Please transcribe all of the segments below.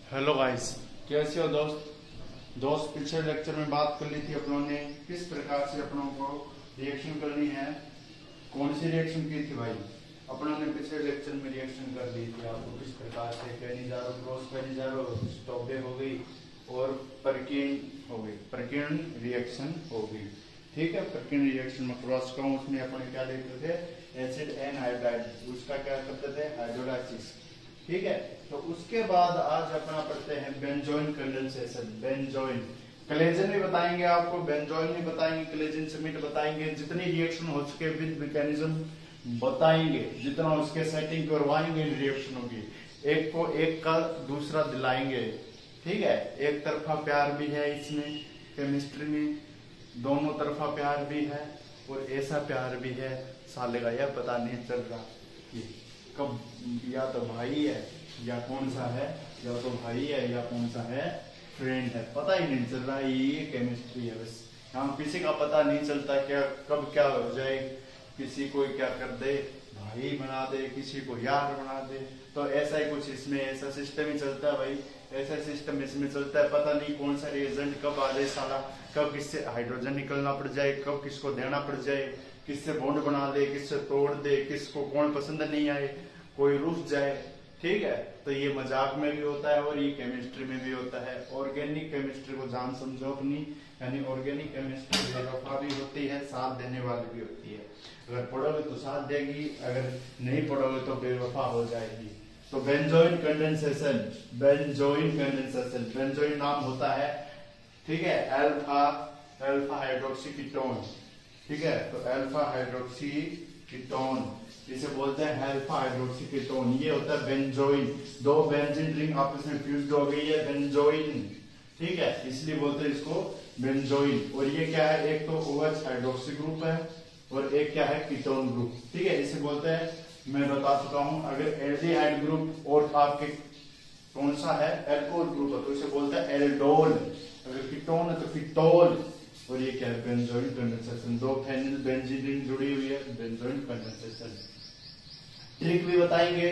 Hello guys, कैसे हो दोस्त पिछले लेक्चर में बात कर ली थी अपनों ने किस प्रकार से अपनों को रिएक्शन करनी है। कौन सी रिएक्शन की थी भाई? अपनों ने पिछले लेक्चर में रिएक्शन कर दी थी आपको किस प्रकार से पेनिजारो क्रॉस पेनिजारो स्टॉबे हो गई और परकीन हो गई, परकीन रिएक्शन हो गई। ठीक है, परकीन रिएक्शन में क्रॉस का उसमें अपन क्या लिखते थे, एसिड एंड हाइड्राइड, उसका क्या करते थे, हाइड्रोलाइसिस। ठीक है, तो उसके बाद आज अपना पढ़ते हैं बेंजोइन कंडेंसेशन। बेंजोइन कलेजन भी बताएंगे आपको, बेंजोइन भी बताएंगे, कलेजन समिट बताएंगे, जितनी रिएक्शन हो सके विद मैकेनिज्म बताएंगे, जितना उसके सेटिंग करवाएंगे इन रिएक्शनों की, एक को एक का दूसरा दिलाएंगे। ठीक है, एक तरफा प्यार भी है इसमें, केमिस्ट्री में दोनों तरफा प्यार भी है और ऐसा प्यार भी है साले का यह पता नहीं चल रहा कि कब या तो भाई है या कौन सा है, या तो भाई है या कौन सा है फ्रेंड है, पता ही नहीं चल रहा। ये केमिस्ट्री है बस, यहाँ किसी का पता नहीं चलता क्या कब क्या हो जाए, किसी को क्या कर दे, भाई बना दे, किसी को यार बना दे। तो ऐसा ही कुछ इसमें ऐसा सिस्टम ही चलता है भाई, ऐसा सिस्टम इसमें चलता है। पता नहीं कौन सा रिएजेंट कब आ जाए साला, कब किससे हाइड्रोजन निकलना पड़ जाए, कब किसको देना पड़ जाए, किससे बॉन्ड बना दे, किससे तोड़ दे, किसको कौन पसंद नहीं आए, कोई रुस जाए। ठीक है, तो ये मजाक में भी होता है और ये केमिस्ट्री में भी होता है। ऑर्गेनिक केमिस्ट्री को जान समझो अपनी, यानी ऑर्गेनिक केमिस्ट्री बेवफा भी होती है, साथ देने वाली भी होती है। अगर पढ़ोगे तो साथ देगी, अगर नहीं पढ़ोगे तो बेवफा हो जाएगी। तो benzoin condensation, benzoin condensation, benzoin नाम होता है, ठीक है, अल्फा हाइड्रोक्सी कीटोन। ठीक है, तो अल्फा हाइड्रोक्सी कीटोन इसे बोलते हैं अल्फा हाइड्रोक्सी कीटोन। ये होता है बेंजोइन, दो बेंजीन रिंग आपस में फ्यूज्ड हो गई है, बेंजोइन। ठीक है, इसलिए बोलते हैं इसको बेंजोइन। और ये क्या है, एक तो OH हाइड्रोक्सी ग्रुप है और एक क्या है, कीटोन ग्रुप। ठीक है, इसे बोलते हैं, मैं बता चुका हूं, अगर एल्डिहाइड ग्रुप और आपके कौन सा है, एल्कोहल ग्रुप है, तो इसे बोलते हैं एल्डोल। अगर कीटोन है तो कीटोल। और ये क्या है, बेंजोइन कंडेंसेशन, दो फेनिल बेंजीन रिंग जुड़ी हुई है, बेंजोइन कंडेंसेशन। ट्रिक भी बताएंगे,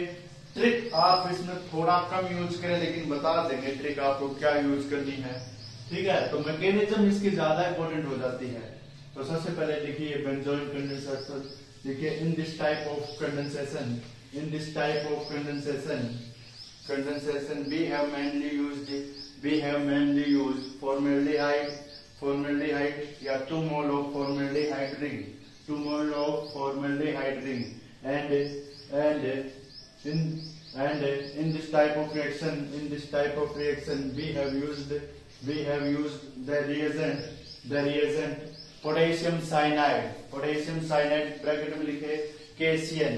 ट्रिक आप इसमें थोड़ा कम यूज करें लेकिन बता देंगे ट्रिक आपको क्या यूज करनी है। ठीक है, तो मैकेनिज्म इसकी ज्यादा इंपॉर्टेंट हो जाती है। तो सबसे पहले देखिए बेंजोइन कंडेंसेशन, देखिए in this type of condensation, in this type of condensation we have mainly used formaldehyde या 2 mole of formaldehyde ring, 2 mole of formaldehyde ring, and in this type of reaction we have used the reagent potassium cyanide bracket में लिखे caisson,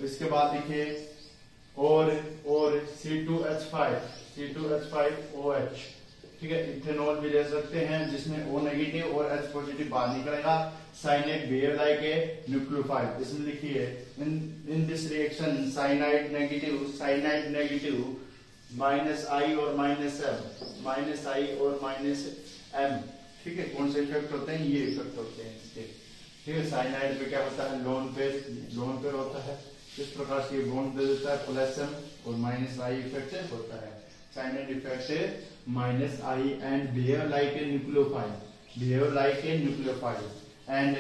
इसके बाद लिखे और C2H5OH। ठीक है, ethanol भी ले सकते हैं जिसमें O नेगेटिव और H पॉजिटिव बाहर निकलेगा। Cyanide behave like a nucleophile, इसमें लिखिए in this reaction cyanide negative -I और -M। ठीक है, कौन से इफेक्ट होते हैं, ये इफेक्ट होते हैं इसके। ठीक है, साइनाइड पे क्या होता है, लोन पेयर होता है, इस प्रकार से बॉन्ड दे देता है, प्लस M और -I इफेक्ट होता है। Cyanide effect -I and behave like a nucleophile, and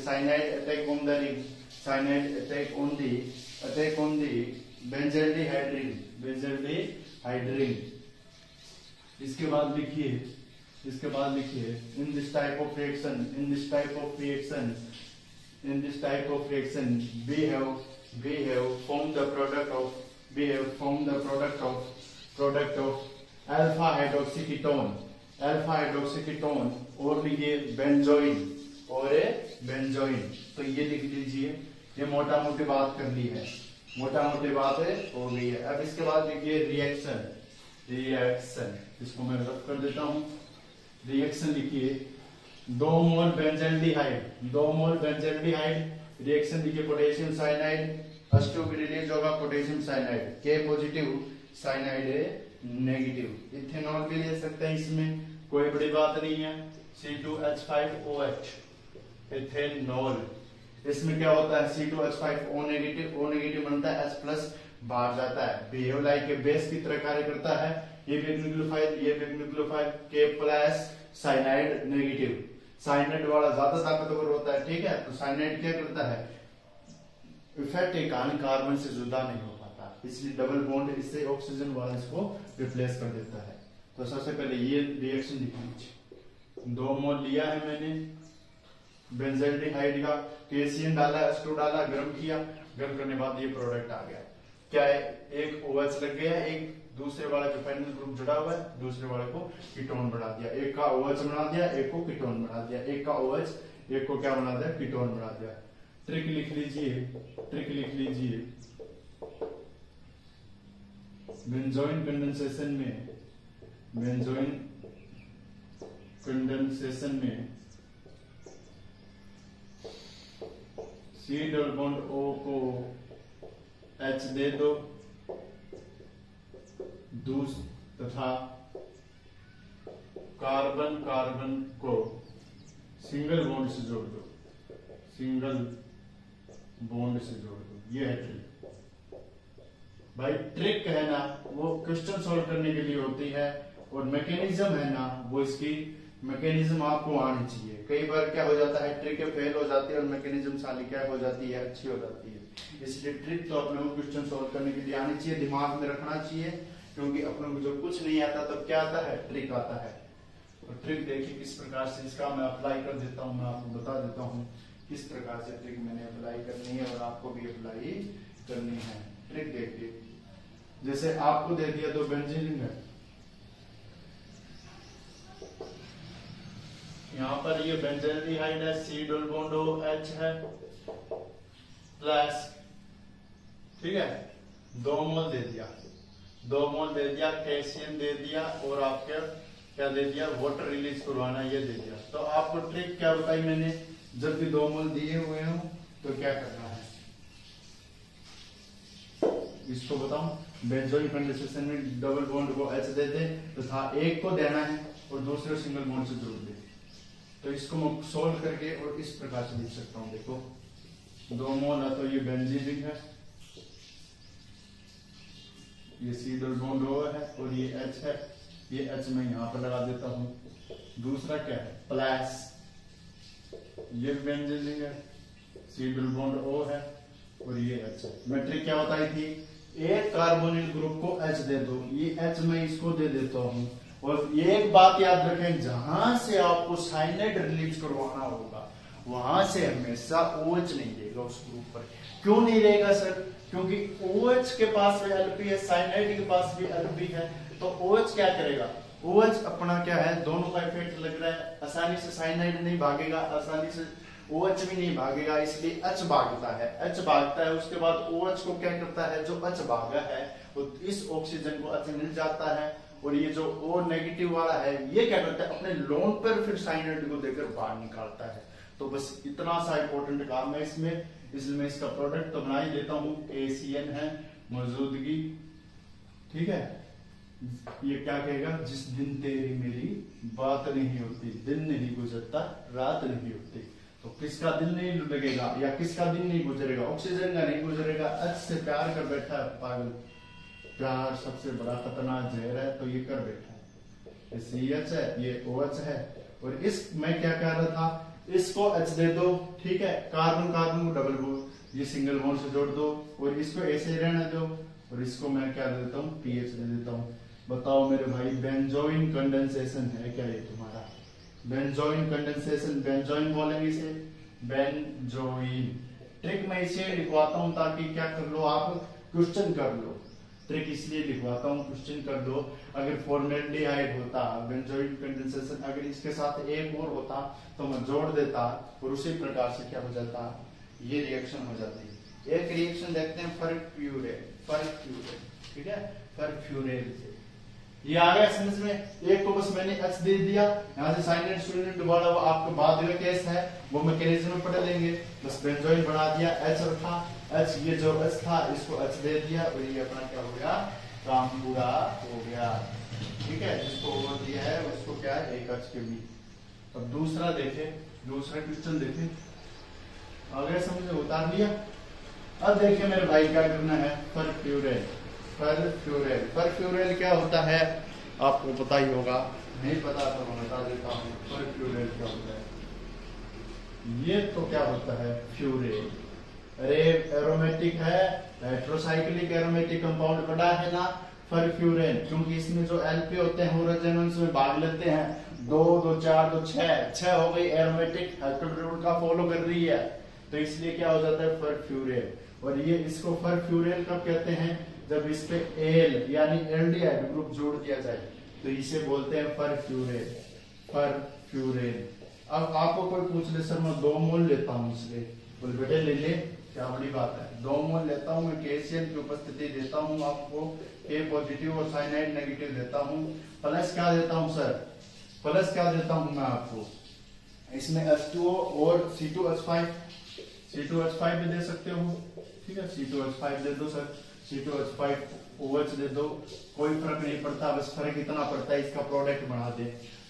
cyanide attack on the ring, attack on the benzaldehyde ring। इसके बाद लिखिए in this type of reaction we have formed the product of alpha hydroxy ketone और लिखिए benzoin. तो ये लिख लीजिए, ये मोटा मोटी बात कर ली है, मोटा मोटी बात हो गई है। अब इसके बाद लिखिए रिएक्शन, इसको मैं रफ कर देता हूं। रिएक्शन लिखिए 2 मोल बेंजाल्डिहाइड, रिएक्शन लिखिए पोटेशियम साइनाइड, H2 भी रिलीज होगा, potassium cyanide, K positive, cyanide negative. Ethanol भी ले सकते हैं, इसमें कोई बड़ी बात नहीं है, C2H5OH इथेनॉल। इसमें क्या होता है, C2H5O नेगेटिव बनता है H+ बाहर जाता है। बिहेव लाइक ए बेस की तरह कार्य करता है। ये भी एक न्यूक्लियोफाइल के प्लस साइनाइड नेगेटिव। साइनाइड वाला ज्यादा ताकतवर होता है, ठीक है। तो साइनाइड क्या करता है, इफेक्ट एक कार्बन से जुदा नहीं हो पाता, इसलिए डबल बॉन्ड इससे ऑक्सीजन वाला इसको रिप्लेस कर देता है। तो सबसे पहले ये रिएक्शन लिख लीजिए। 2 मोल लिया है मैंने बेंजाल्डिहाइड का, केसीएन डाला, H2 डाला, गर्म किया, गर्म करने के बाद ये प्रोडक्ट आ गया। क्या है, एक OH लग गया, एक दूसरे वाले जो फाइनल ग्रुप जुड़ा हुआ है दूसरे वाले को कीटोन बना दिया। एक का OH बना दिया, एक को कीटोन बना दिया, एक का OH एक को क्या बना दिया, कीटोन बना दिया। ट्रिक लिख लीजिए, ट्रिक लिख लीजिए। बेंजोइन कंडेंसेशन में, बेंजोइन कंडेंसेशन में C डबल बॉन्ड O को H दे दो, तथा कार्बन कार्बन को सिंगल बॉन्ड से जोड़ दो, सिंगल बॉन्ड से जोड़ दो। ये है ट्रिक। भाई ट्रिक है ना वो क्वेश्चन सॉल्व करने के लिए होती है, और मैकेनिज्म है ना वो इसकी मैकेनिज्म आपको आनी चाहिए। कई बार क्या हो जाता है, ट्रिक फेल हो जाती है और मैकेनिज्म सारी क्या हो जाती है, अच्छी हो जाती है। इसलिए ट्रिक तो अपने को क्वेश्चन सॉल्व करने के लिए आनी चाहिए, दिमाग में रखना चाहिए, क्योंकि अपने को जब कुछ नहीं आता तब क्या आता है, ट्रिक आता है। और ट्रिक देखिए किस प्रकार से इसका मैं अप्लाई कर देता हूँ, मैं आपको बता देता हूँ किस प्रकार से ट्रिक मैंने अप्लाई करनी है और आपको भी अप्लाई करनी है। ट्रिक देखिए, जैसे आपको दे दिया तो बेंजीन है, यहाँ पर ये बेंजाल्डिहाइड है, C डबल बॉन्ड OH है प्लस, ठीक है, 2 मोल दे दिया, 2 मोल दे दिया, कैल्शियम दे दिया, और आपके क्या दे दिया, वाटर रिलीज करवाना ये दे दिया। तो आपको ट्रिक क्या बताई मैंने, जब भी 2 मोल दिए हुए हो तो क्या करना है, इसको बताऊं, बेंजोइन कंडेंसेशन में डबल बॉन्ड को H दे दे तथा एक को देना है और दूसरे सिंगल बॉन्ड से जोड़ दे। तो इसको मैं सोल्व करके और इस प्रकार से लिख सकता हूं। देखो 2 मोल है तो ये बेंजीन है, ये C डबल बॉन्ड O है और ये H है, ये H मैं यहां पर लगा देता हूं। दूसरा क्या है, प्लस, ये बेंजीन है, C डबल बॉन्ड O है और ये H है। मैं ट्रिक क्या बताई थी, एक कार्बोनिल ग्रुप को H दे दो, ये H मैं इसको दे देता हूं। और ये एक बात याद रखें, जहां से आपको साइनाइड रिलीज करवाना होगा वहां से हमेशा OH नहीं रहेगा उस ग्रुप पर। क्यों नहीं रहेगा सर, क्योंकि OH के पास भी Lp है, साइनाइड के पास भी Lp है, तो OH क्या करेगा, OH अपना क्या है, दोनों का इफेक्ट लग रहा है, आसानी से साइनाइड नहीं भागेगा, आसानी से OH भी नहीं भागेगा, इसलिए H भागता है, H भागता है। उसके बाद OH को क्या करता है, जो H भागा है वो इस ऑक्सीजन को H मिल जाता है, और ये जो O नेगेटिव वाला है ये क्या करता है, अपने लोन पर फिर साइनाइड को देकर बाहर निकालता है। तो बस इतना सा इंपॉर्टेंट काम है इसमें, इसलिए मैं इसका प्रोडक्ट तो बना ही देता हूं, ACN है मौजूदगी, ठीक है। ये क्या कहेगा, जिस दिन तेरी मेरी बात नहीं होती, दिन नहीं गुजरता रात नहीं होती। तो किसका दिन नहीं लगेगा या किसका दिन नहीं गुजरेगा, ऑक्सीजन का नहीं गुजरेगा। H से प्यार कर बैठा है पागल, प्यार सबसे बड़ा खतरनाक जहर है, तो ये कर बैठा है। ये CH है, ये OH है, और इस मैं क्या कह रहा था, इसको H दे दो, ठीक है, कार्बन कार्बन को डबल बॉन्ड, ये सिंगल बॉन्ड से जोड़ दो, और इसको ऐसे रहने दो, और इसको मैं क्या दे देता हूँ, PH दे देता हूँ। बताओ मेरे भाई, बेंजोइन कंडेंसेशन है क्या ये तुम्हारा, बेंजोइन कंडेंसेशन, बेंजोइन बोलेंगे इसे, बेंजोइन। ट्रिक मैं इसे लिखवाता हूँ ताकि क्या कर लो, आप क्वेश्चन कर लो। ट्रिक इसलिए लिखवाता हूँ, क्वेश्चन कर दो। अगर फॉर्मेल्डिहाइड होता, बेंजोइन कंडेंसेशन, अगर इसके साथ एक और होता तो मैं जोड़ देता, और उसी प्रकार से क्या हो जाता, ये रिएक्शन हो जाती। एक रिएक्शन देखते हैं फर्क, ठीक है, फर्क ये आ गया समझ में। एक को बस मैंने H दे दिया, यहाँ से साइनाइड स्टूडेंट वाला वो आपको बाद में केस है, वो मैकेनिज्म में पढ़ लेंगे। बस बेंजोइन बना दिया, H रखा, H ये जो H था इसको H दे दिया, और ये अपना क्या हो गया, काम पूरा हो गया, ठीक है। जिसको ओवर दिया है उसको क्या है, एक H के भी। अब दूसरा देखे, दूसरा क्वेश्चन देखे, आ गया समझ में, उतार लिया। अब देखिए मेरे भाई क्या करना है, परफ्यूरेल। परफ्यूरेल, परफ्यूरेल क्या होता है आपको पता ही होगा, नहीं पता तो मैं बता देता हूँ। परफ्यूरेल क्या होता है, ये तो क्या होता है फ्यूरेल। अरे एरोमेटिक है, हेट्रोसाइक्लिक एरोमेटिक कंपाउंड बड़ा है ना परफ्यूरेन, क्योंकि इसमें जो एल्पी होते हैं वो रेजोनेंस में भाग लेते हैं, 2 2 4 2 6 हो गई, एरोमेटिक हेल्कल रूल का फॉलो कर रही है, तो इसलिए क्या हो जाता है परफ्यूरेन। और ये इसको परफ्यूरेन कब कहते हैं, जब इस पे एल यानी एल्डिहाइड ग्रुप जोड़ दिया जाए तो इसे बोलते हैं परफ्यूरेन। परफ्यूरेन। अब आपको कोई पूछ ले सर मैं 2 मोल लेता हूँ इसलिए, बोल बेटे ले ले, क्या बड़ी बात है, 2 मोल लेता हूँ मैं, KCl की उपस्थिति देता हूँ आपको, K पॉजिटिव और साइनाइड नेगेटिव देता हूँ, प्लस क्या देता हूँ सर, प्लस क्या देता हूँ मैं आपको, इसमें H2O और C2H5, C2H5 भी दे सकते हो, ठीक है, C2H5 दे दो सर, C2H5 OH दे दो, कोई फर्क नहीं पड़ता, बस फर्क इतना पड़ता है इसका प्रोडक्ट बना दे।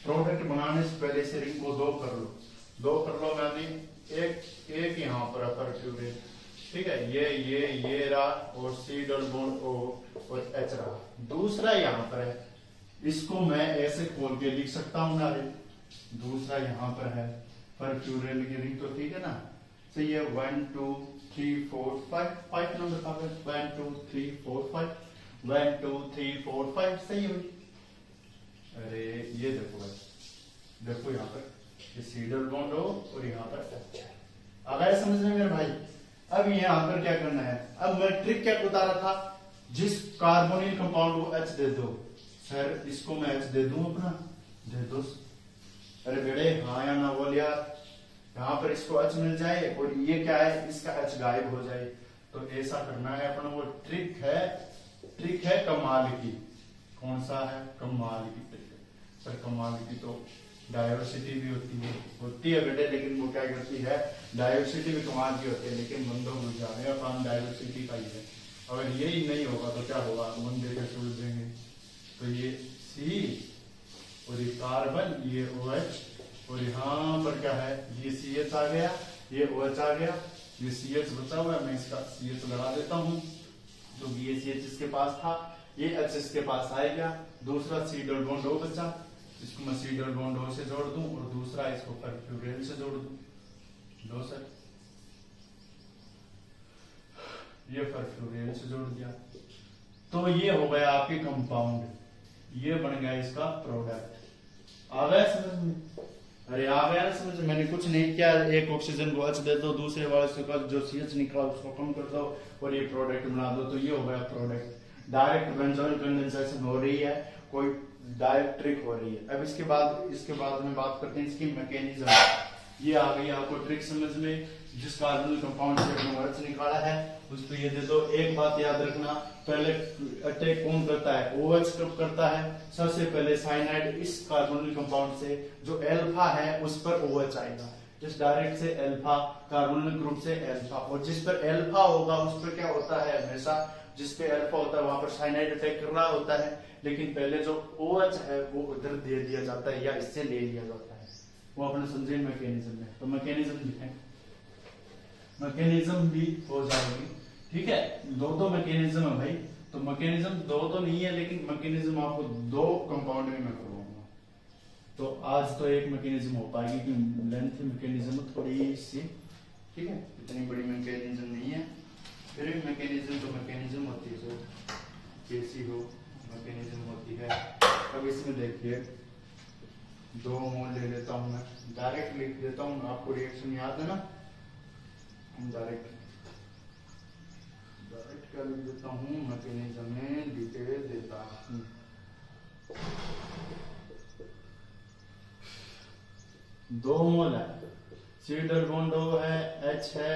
प्रोडक्ट बनाने से पहले से रिंग को 2 कर लो, 2 कर लो, मैं भी एक यहाँ पर परफ्यूरेन, ठीक है, ये रहा और C डबल बॉन्ड O और H रहा, दूसरा यहाँ पर है, इसको मैं ऐसे खोल के लिख सकता हूँ ना, दूसरा यहाँ पर है परफ्यूरेन की रिंग, तो ठीक है ना, सही है, 1 2 3 4 5 नंबर का 1 2 3 4 5 1 2 3 4 5 सही है। अरे ये देखो भाई, देखो यहाँ पर ये C डबल बॉन्ड O और यहाँ पर H है, आ गया समझ में मेरे भाई। अब यहाँ पर क्या करना है, अब मैं ट्रिक क्या बता रहा था, जिस कार्बोनिल कंपाउंड को H दे दो, सर इसको मैं H दे दूं अपना, दे दो, अरे बेड़े हाँ या ना बोल यार, यहाँ पर इसको H मिल जाए और ये क्या है इसका H गायब हो जाए, तो ऐसा करना है अपना, वो ट्रिक है कमाल की, कौन सा है, कमाल की ट्रिक है सर, कमाल की तो डायोसिटी भी होती है बेटे, लेकिन वो क्या करती है, डायोसिटी भी कमाल की होती है, लेकिन बंदों को जाने का काम डायोसिटी का ही है, अगर यही नहीं होगा तो क्या होगा, बंदे कैसे उलझेंगे, तो ये C और ये कार्बन, ये OH और यहाँ पर क्या है, ये CH आ गया, ये OH आ गया, ये CH बचा हुआ है, मैं इसका CH लगा देता हूँ, तो ये CH इसके पास था, ये H इसके पास आएगा, दूसरा C डबल बॉन्ड O बचा, इसको मैं C डबल बॉन्ड O से जोड़ दूं और दूसरा इसको परफ्यूरेन से जोड़ दूं, दो सर, ये परफ्यूरेन से जोड़ दिया, तो ये हो गया आपके कंपाउंड, ये बन गया इसका प्रोडक्ट। आ गया समझ में, अरे आ गया ना समझ में, मैंने कुछ नहीं किया, एक ऑक्सीजन को H दे दो, दूसरे वाले से जो CH निकला उसको कम कर दो और ये प्रोडक्ट बना दो, तो ये हो गया प्रोडक्ट। डायरेक्ट बेंजोइल कंडेंसेशन हो रही है, कोई डायरेक्ट ट्रिक हो रही है। अब इसके बाद में बात करते हैं इसकी मैकेनिज्म। ये आ गई आपको ट्रिक समझ में, जिस कार्बोनिल कंपाउंड से हमने OH निकाला है उस पर ये दे दो। एक बात याद रखना, पहले अटैक कौन करता है, OH कब करता है, सबसे पहले साइनाइड इस कार्बोनिल कंपाउंड से जो एल्फा है उस पर OH आएगा, जिस डायरेक्ट से एल्फा कार्बोनिल ग्रुप से एल्फा, और जिस पर एल्फा होगा उस पर क्या होता है, हमेशा जिस पे अल्फा होता है वहां पर साइनाइड अटैक कर रहा होता है, लेकिन पहले जो OH है वो उधर दे दिया जाता है या इससे ले लिया जाता है, वो अपने समझे मैकेनिज्म में। तो मैकेनिज्म लिखें, मैकेनिज्म भी हो जाएगी, ठीक है, दो मैकेनिज्म है भाई, तो मैकेनिज्म दो तो नहीं है, लेकिन मैकेनिज्म आपको 2 कंपाउंड में मैं करवाऊंगा, तो आज तो एक मैकेनिज्म हो पाएगी कि लेंथ मैकेनिज्म थोड़ी सी, ठीक है, इतनी बड़ी मैकेनिज्म नहीं है, फिर भी मैकेनिज्म तो मैकेनिज्म होती है, जो कैसी हो मैकेनिज्म होती है। अब इसमें देखिए 2 मोल ले लेता हूं मैं, डायरेक्ट लिख देता हूं, आपको रिएक्शन याद है ना, डायरेक्ट क्या लिख देता हूं, मैकेनिज्म में डिटेल देता हूं। दो मोल है, C डबल बॉन्ड O है, H है,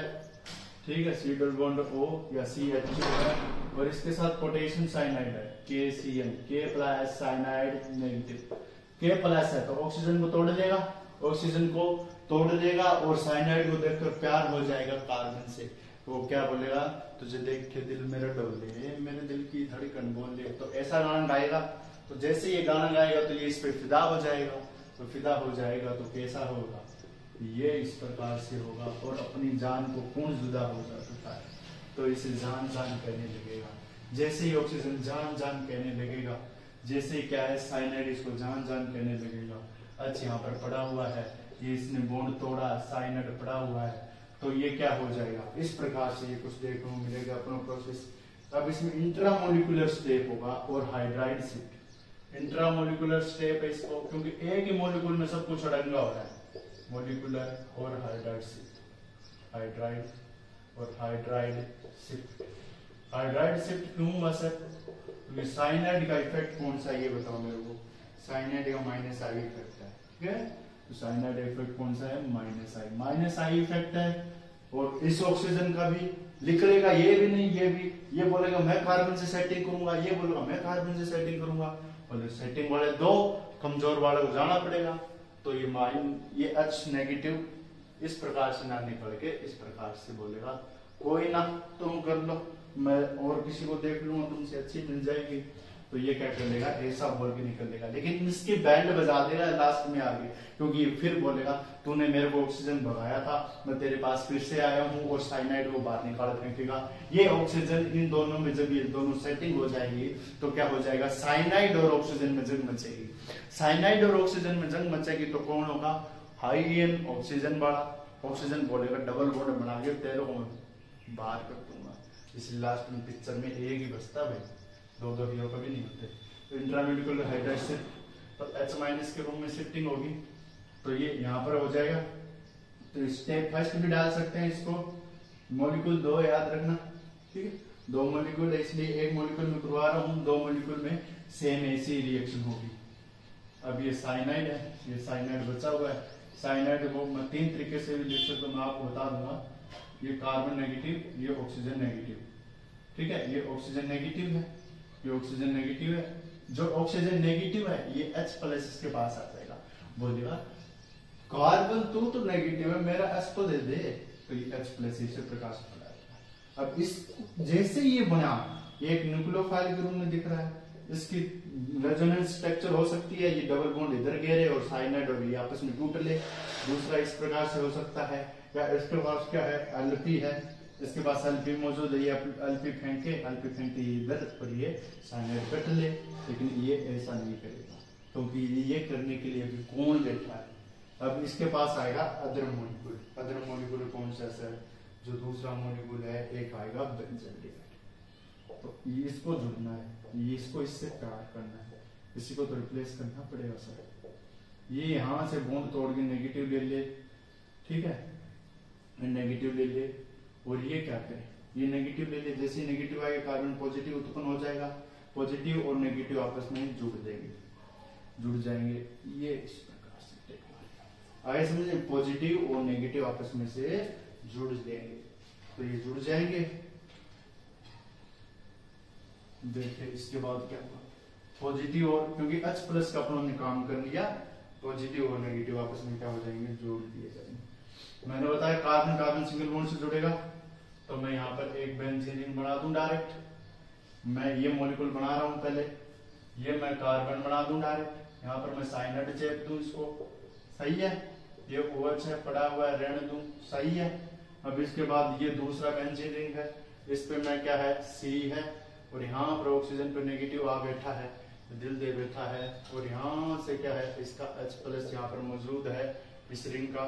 ठीक है, C डबल बॉन्ड O या CH2 है, और इसके साथ पोटेशियम साइनाइड है KCl, K plus cyanide negative, K plus है तो ऑक्सीजन को तोड़ देगा, ऑक्सीजन को तोड़ देगा और साइनाइड को देखकर प्यार हो जाएगा कार्बन से, वो क्या बोलेगा, तुझे देख के दिल मेरा डोले, मेरे दिल की धड़कन बोले, तो ऐसा गाना गाएगा, तो जैसे ये गाना गाएगा तो ये इस पे फिदा हो जाएगा, तो फिदा हो जाएगा तो कैसा होगा, ये इस प्रकार से होगा, और अपनी जान को कौन जुदा हो सकता है, तो इसे जान जान कहने लगेगा। जैसे ही ऑक्सीजन जान जान कहने लगेगा, जैसे क्या है साइनाइड इसको जान जान कहने लगेगा। अच्छा यहाँ पर पड़ा हुआ है, ये इसने बॉन्ड तोड़ा, साइनाइड पड़ा हुआ है, तो ये क्या हो जाएगा, इस प्रकार से ये कुछ देखने को मिलेगा अपना प्रोसेस। अब इसमें इंट्रामोलिकुलर स्टेप होगा और हाइड्राइड शिफ्ट। इंट्रामोलिकुलर स्टेप है इसको, क्योंकि एक ही मोलिकुल में सब कुछ अड़ंगा हो रहा है, मोलिकुलर और हाइड्राइड शिफ्ट, हाइड्राइड और हाइड्राइड शिफ्ट। हाइड्राइड शिफ्ट क्यों हुआ सर, क्योंकि साइनाइड का इफेक्ट कौन सा है ये बताओ मेरे को। साइनाइड का माइनस आई इफेक्ट है, ठीक है। तो साइनाइड इफेक्ट कौन सा है, माइनस आई इफेक्ट है। और इस ऑक्सीजन का भी निकलेगा, ये भी नहीं, ये भी, ये बोलेगा मैं कार्बन से सेटिंग करूंगा, ये बोलेगा मैं कार्बन से सेटिंग करूंगा। बोले सेटिंग वाले दो, कमजोर वाले को जाना पड़ेगा। तो ये H नेगेटिव इस प्रकार से ना निकल के इस प्रकार से बोलेगा कोई ना तुम कर लो, मैं और किसी को देख लूंगा, तुमसे अच्छी मिल जाएगी। तो ये क्या कर लेगा, ऐसा बोल के निकल देगा, लेकिन इसकी बैंड बजा देगा लास्ट में आगे, क्योंकि फिर बोलेगा तूने मेरे को ऑक्सीजन भगाया था, मैं तेरे पास फिर से आया हूँ, और साइनाइड को बाहर निकाल फेंकेगा। ये ऑक्सीजन इन दोनों में जब ये दोनों सेटिंग हो जाएगी तो क्या हो जाएगा, साइनाइड और ऑक्सीजन में जंग मचेगी। साइनाइड और ऑक्सीजन में जंग मचेगी तो कौन होगा, हाई एन ऑक्सीजन वाला। ऑक्सीजन बोलेगा डबल बॉन्ड बना के तेरे को बाहर कर दूंगा। इसलिए लास्ट में पिक्चर में एक ही बचता भाई, दो दो हीरो कभी नहीं होते। तो इंट्रामोलिकुलर हाइड्राइड शिफ्ट, तो H माइनस के रूम में शिफ्टिंग होगी, तो ये यहाँ पर हो जाएगा। तो स्टेप फर्स्ट भी डाल सकते हैं इसको, मॉलिक्यूल दो याद रखना, ठीक है, दो मॉलिक्यूल है इसलिए एक मॉलिक्यूल में करवा रहा हूँ, दो मॉलिक्यूल में सेम ऐसी रिएक्शन होगी। अब ये साइनाइड है, ये साइनाइड बचा हुआ है। साइनाइड को मैं तीन तरीके से भी लिख सकता हूँ, मैं आपको बता दूंगा। ये कार्बन नेगेटिव, ये ऑक्सीजन नेगेटिव, ठीक है, ये ऑक्सीजन नेगेटिव है, ये ऑक्सीजन नेगेटिव है। जो ऑक्सीजन नेगेटिव है ये H प्लस इसके पास आ जाएगा, बोलेगा कार्बन तू तो नेगेटिव है, मेरा H तो दे दे, तो ये H प्लस इसे प्रकाश पड़ा। अब इस जैसे ये बना, ये एक न्यूक्लियोफाइल के रूप में दिख रहा है, इसकी रेजोनेंस स्ट्रक्चर हो सकती है, ये डबल बॉन्ड इधर घेरे और साइनाइड और ये आपस में टूट ले। दूसरा इस प्रकार से हो सकता है, या इसके पास क्या है, एलपी है, इसके पास एलपी मौजूद है, ये एलपी फेंके इधर और ये साइनाइड कट ले। लेकिन ये ऐसा नहीं करेगा, क्योंकि ये करने के लिए अभी कौन बैठा है। अब इसके पास आएगा अदर मॉलिक्यूल। अदर मॉलिक्यूल कौन सा सर, जो दूसरा मॉलिक्यूल है, एक आएगा बेंजीन। तो ये इसको जुड़ना है, ये इसको इससे प्यार करना है, इसी को तो रिप्लेस करना पड़ेगा सर। ये यहां से बॉन्ड तोड़ के नेगेटिव ले ले, ठीक है, नेगेटिव ले ले, और ये क्या करे, ये नेगेटिव ले ले। जैसे नेगेटिव आएगा कार्बन पॉजिटिव उत्पन्न हो जाएगा, पॉजिटिव और नेगेटिव आपस में जुड़ जाएंगे। ये इस प्रकार से आगे समझे, पॉजिटिव और नेगेटिव आपस में से जुड़ जाएंगे, तो ये जुड़ जाएंगे। देखिए इसके बाद क्या हुआ, पॉजिटिव और, क्योंकि H प्लस का अपनों ने काम कर लिया, पॉजिटिव और नेगेटिव आपस में क्या हो जाएंगे, जोड़ दिए जाएंगे। मैंने बताया कार्बन कार्बन सिंगल बॉन्ड से जुड़ेगा, तो मैं यहाँ पर एक बेंजीन बना दूं डायरेक्ट। मैं ये मॉलिक्यूल बना रहा हूं पहले, ये मैं कार्बन बना दूं डायरेक्ट, यहाँ पर मैं साइनाइड चेप दूं इसको, सही है। ये OH है पड़ा हुआ है, रहने दूं, सही है। अब इसके बाद ये दूसरा बेंजीन रिंग है, इस पे मैं क्या है, C है, और यहाँ पर ऑक्सीजन पे नेगेटिव आ बैठा है, दिल दे बैठा है, और यहाँ से क्या है, इसका H प्लस यहाँ पर मौजूद है इस रिंग का,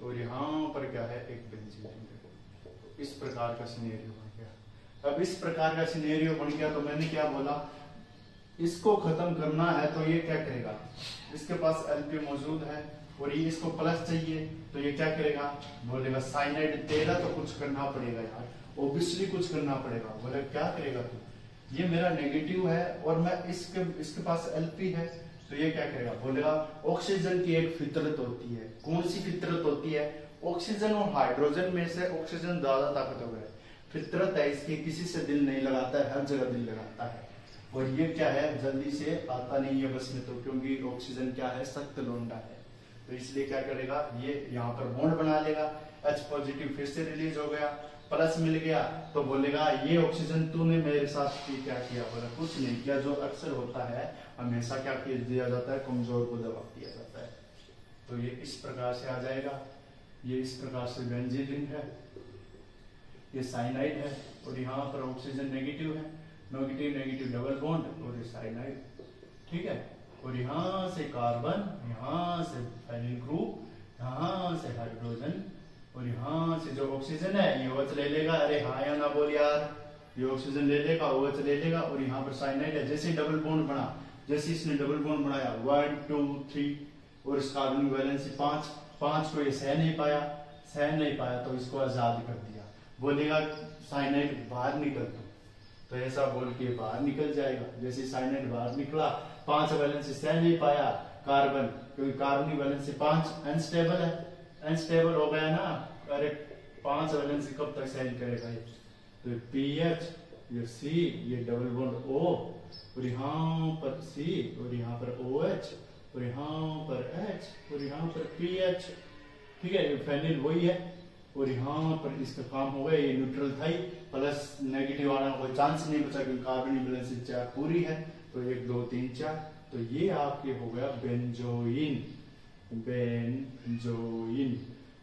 और यहाँ पर क्या है, एक बेंजीन रिंग है। तो इस प्रकार का सिनेरियो बन गया। अब इस प्रकार का सिनेरियो बन गया तो मैंने क्या बोला, इसको खत्म करना है तो ये क्या करेगा, इसके पास एलपी मौजूद है और ये इसको प्लस चाहिए, तो ये क्या करेगा, बोलेगा साइनाइड तेरा तो कुछ करना पड़ेगा यार, ओब्वियसली कुछ करना पड़ेगा। बोले क्या करेगा तू, ये मेरा नेगेटिव है और मैं इसके पास एलपी है, तो ये क्या करेगा, बोलेगा ऑक्सीजन की एक फितरत होती है। कौन सी फितरत होती है, ऑक्सीजन और हाइड्रोजन में से ऑक्सीजन ज्यादा ताकतवर है, फितरत है इसकी, किसी से दिल नहीं लगाता है, हर जगह दिल लगाता है। और ये क्या है, जल्दी से आता नहीं है बस में, तो क्योंकि ऑक्सीजन क्या है, सख्त लोंडा है, तो इसलिए क्या करेगा, ये यहाँ पर बॉन्ड बना लेगा, H पॉजिटिव फिर से रिलीज हो गया, प्लस मिल गया, तो बोलेगा ये ऑक्सीजन तूने मेरे साथ क्या किया, बोला कुछ नहीं किया। जो अक्सर होता है हमेशा क्या दिया जाता है, कमजोर को दबा दिया जाता है। तो ये इस प्रकार से आ जाएगा, ये इस प्रकार से बेंजीन रिंग है। ये साइनाइड है, और यहाँ पर ऑक्सीजन नेगेटिव है, नेगेटिव नेगेटिव डबल बॉन्ड और ये साइनाइड, ठीक है। और यहाँ से कार्बन, यहाँ से फाइनल ग्रुप, यहाँ से हाइड्रोजन, और यहाँ से जो ऑक्सीजन है ये OH ले लेगा, अरे हाँ या ना बोल यार, ये ऑक्सीजन ले लेगा, OH ले लेगा, और यहाँ पर साइनाइड है। जैसे डबल बॉन्ड बना, जैसे इसने डबल बॉन्ड बनाया 1 2 3, और इस कार्बन की वैलेंसी 5 को ये सह नहीं पाया तो इसको आजाद कर दिया, बोलेगा साइनाइड बाहर निकल, तो ऐसा बोल के बाहर निकल जाएगा। जैसे साइनाइड बाहर निकला, 5 वैलेंसी सह नहीं पाया कार्बन, क्योंकि कार्बन की वैलेंसी 5 अनस्टेबल है, अनस्टेबल हो गया ना, अरे 5 वैलेंसी कब तक सहन करेगा ये, तो पीएच, ये सी, ये डबल बॉन्ड O, और यहाँ पर C, और यहाँ पर OH, और यहाँ पर H, और यहाँ पर PH, ठीक है। ये फेनिल वही है, और यहाँ पर इसका काम हो गया, ये न्यूट्रल था ही, प्लस नेगेटिव आने का कोई चांस नहीं बचा, क्योंकि कार्बन की वैलेंसी 4 पूरी है, तो 1 2 3 4, तो ये आपके हो गया बेंजोइन,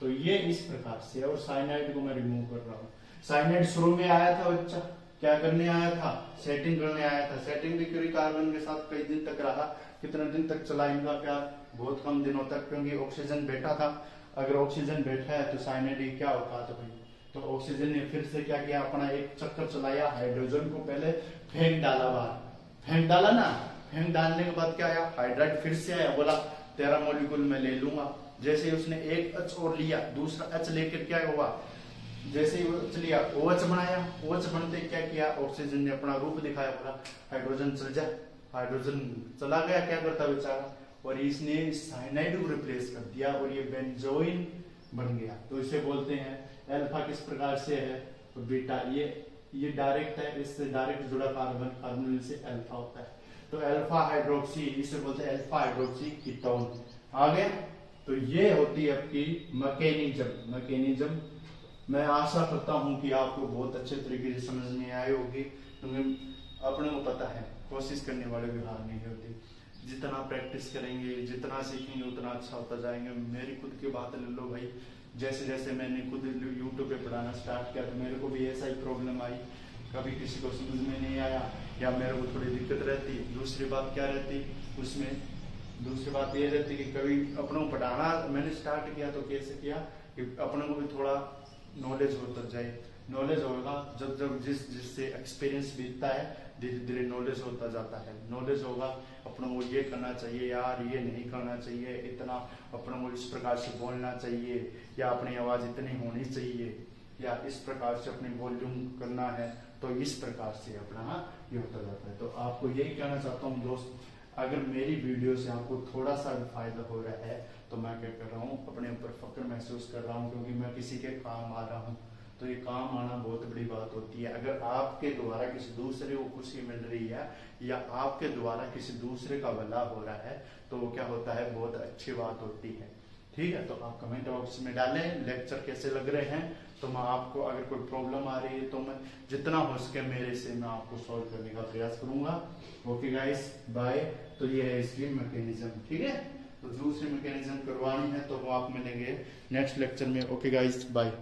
तो ये इस प्रकार से। और साइनाइड को मैं रिमूव कर रहा हूँ। साइनाइड शुरू में आया था बच्चा, क्या करने आया था, सेटिंग करने आया था। सेटिंग भी करी कार्बन के साथ कई दिन तक रहा, कितने दिन तक चला इनका प्यार, बहुत कम दिनों तक, क्योंकि ऑक्सीजन बैठा था। अगर ऑक्सीजन बैठा है तो साइनाइड क्या होता था भाई, तो ऑक्सीजन ने फिर से क्या किया, अपना एक चक्कर चलाया, हाइड्रोजन को पहले फेंक डाला बाहर, फेंक डाला ना, फेंक डालने के बाद क्या आया, हाइड्राइड फिर से आया, बोला तेरा मॉलिक्यूल मैं ले लूंगा। जैसे ही उसने एक H और लिया, दूसरा H लेकर क्या हुआ, जैसे ही OH लिया, OH बनाया, OH बनते क्या किया, ऑक्सीजन ने अपना रूप दिखाया, बोला हाइड्रोजन चल जा, हाइड्रोजन चला गया, क्या करता बेचारा, और इसने साइनाइड को रिप्लेस कर दिया, और ये बेंजोइन बन गया। तो इसे बोलते हैं अल्फा किस प्रकार से है, तो बीटा, ये डायरेक्ट है, इससे डायरेक्ट जुड़ा कार्बन से अल्फा होता है, तो अल्फा हाइड्रोक्सी, इसे बोलते हैं अल्फा हाइड्रोक्सी कीटोन। आगे तो ये होती है आपकी मैकेनिज्म। मैं आशा करता हूं कि आपको बहुत अच्छे तरीके से समझ में आई होगी, क्योंकि अपने को पता है कोशिश करने वाले भी हार नहीं होती। जितना प्रैक्टिस करेंगे, जितना सीखेंगे, उतना अच्छा होता जाएंगे। मेरी खुद की बात ले लो भाई, जैसे जैसे मैंने खुद यूट्यूब पे पढ़ाना स्टार्ट किया तो मेरे को भी ऐसा ही प्रॉब्लम आई, कभी किसी को समझ में नहीं आया, या मेरे को थोड़ी दिक्कत रहती। दूसरी बात क्या रहती उसमें, दूसरी बात ये रहती कि कभी अपनों को पढ़ाना मैंने स्टार्ट किया तो कैसे किया कि अपनों को भी थोड़ा नॉलेज होता जाए। नॉलेज होगा जब जब जिससे एक्सपीरियंस बीतता है, धीरे धीरे नॉलेज होता जाता है। नॉलेज होगा अपनों को ये करना चाहिए यार, ये नहीं करना चाहिए, इतना अपनों को इस प्रकार से बोलना चाहिए, या अपनी आवाज इतनी होनी चाहिए, या इस प्रकार से अपनी वॉल्यूम करना है, तो इस प्रकार से अपना ये होता जाता है। तो आपको यही कहना चाहता हूँ दोस्त, अगर मेरी वीडियो से आपको थोड़ा सा भी फायदा हो रहा है तो मैं क्या कर रहा हूँ, अपने ऊपर फक्र महसूस कर रहा हूँ, क्योंकि मैं किसी के काम आ रहा हूँ। तो ये काम आना बहुत बड़ी बात होती है। अगर आपके द्वारा किसी दूसरे को खुशी मिल रही है, या आपके द्वारा किसी दूसरे का भला हो रहा है, तो वो क्या होता है, बहुत अच्छी बात होती है। ठीक है, तो आप कमेंट बॉक्स में डालें लेक्चर कैसे लग रहे हैं, तो मैं आपको, अगर कोई प्रॉब्लम आ रही है तो मैं जितना हो सके मेरे से मैं आपको सॉल्व करने का प्रयास करूंगा। Okay guys, bye. तो ये है इसकी मैकेनिज्म, ठीक है। तो दूसरी मैकेनिज्म करवानी है तो वो आप मिलेंगे नेक्स्ट लेक्चर में। Okay guys, bye.